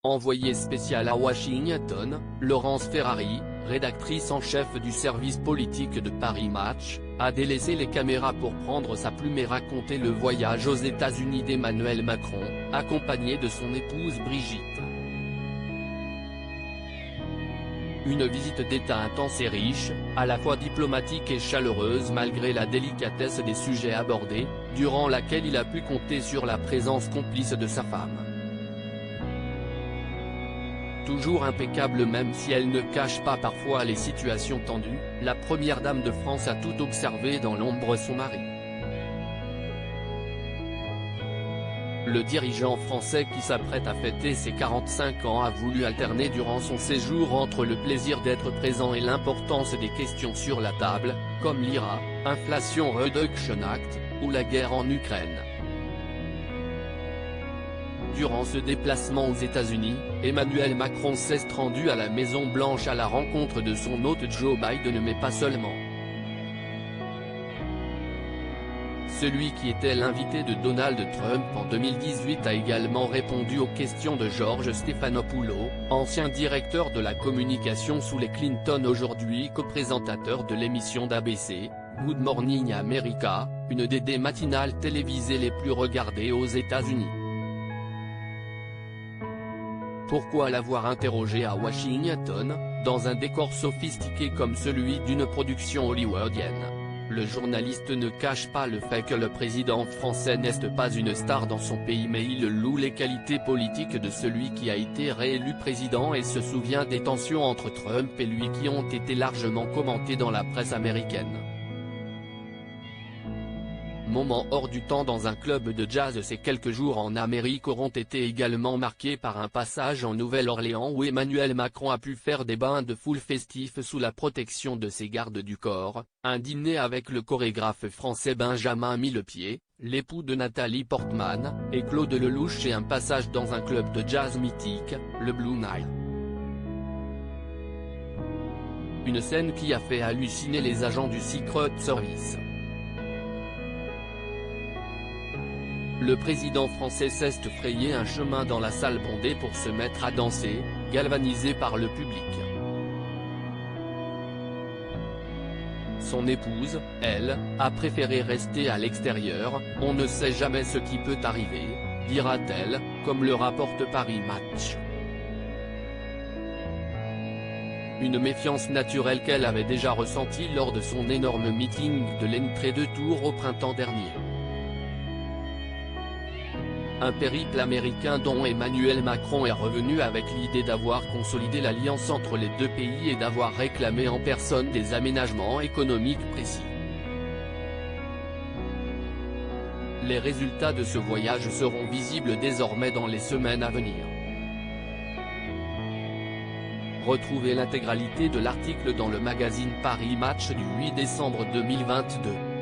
Envoyé spécial à Washington, Laurence Ferrari, rédactrice en chef du service politique de Paris Match, a délaissé les caméras pour prendre sa plume et raconter le voyage aux États-Unis d'Emmanuel Macron, accompagné de son épouse Brigitte. Une visite d'État intense et riche, à la fois diplomatique et chaleureuse malgré la délicatesse des sujets abordés, durant laquelle il a pu compter sur la présence complice de sa femme. Toujours impeccable même si elle ne cache pas parfois les situations tendues, la première dame de France a tout observé dans l'ombre son mari. Le dirigeant français qui s'apprête à fêter ses 45 ans a voulu alterner durant son séjour entre le plaisir d'être présent et l'importance des questions sur la table, comme l'IRA, Inflation Reduction Act, ou la guerre en Ukraine. Durant ce déplacement aux États-Unis, Emmanuel Macron s'est rendu à la Maison-Blanche à la rencontre de son hôte Joe Biden mais pas seulement. Celui qui était l'invité de Donald Trump en 2018 a également répondu aux questions de George Stephanopoulos, ancien directeur de la communication sous les Clinton, aujourd'hui co-présentateur de l'émission d'ABC, Good Morning America, une des matinales télévisées les plus regardées aux États-Unis. Pourquoi l'avoir interrogé à Washington, dans un décor sophistiqué comme celui d'une production hollywoodienne? Le journaliste ne cache pas le fait que le président français n'est pas une star dans son pays mais il loue les qualités politiques de celui qui a été réélu président et se souvient des tensions entre Trump et lui qui ont été largement commentées dans la presse américaine. Moments hors du temps dans un club de jazz. Ces quelques jours en Amérique auront été également marqués par un passage en Nouvelle-Orléans où Emmanuel Macron a pu faire des bains de foule festifs sous la protection de ses gardes du corps, un dîner avec le chorégraphe français Benjamin Millepied, l'époux de Nathalie Portman, et Claude Lelouch et un passage dans un club de jazz mythique, le Blue Nile. Une scène qui a fait halluciner les agents du Secret Service. Le président français s'est frayé un chemin dans la salle bondée pour se mettre à danser, galvanisé par le public. Son épouse, elle, a préféré rester à l'extérieur. On ne sait jamais ce qui peut arriver, dira-t-elle, comme le rapporte Paris Match. Une méfiance naturelle qu'elle avait déjà ressentie lors de son énorme meeting de l'entrée de Tours au printemps dernier. Un périple américain dont Emmanuel Macron est revenu avec l'idée d'avoir consolidé l'alliance entre les deux pays et d'avoir réclamé en personne des aménagements économiques précis. Les résultats de ce voyage seront visibles désormais dans les semaines à venir. Retrouvez l'intégralité de l'article dans le magazine Paris Match du 8 décembre 2022.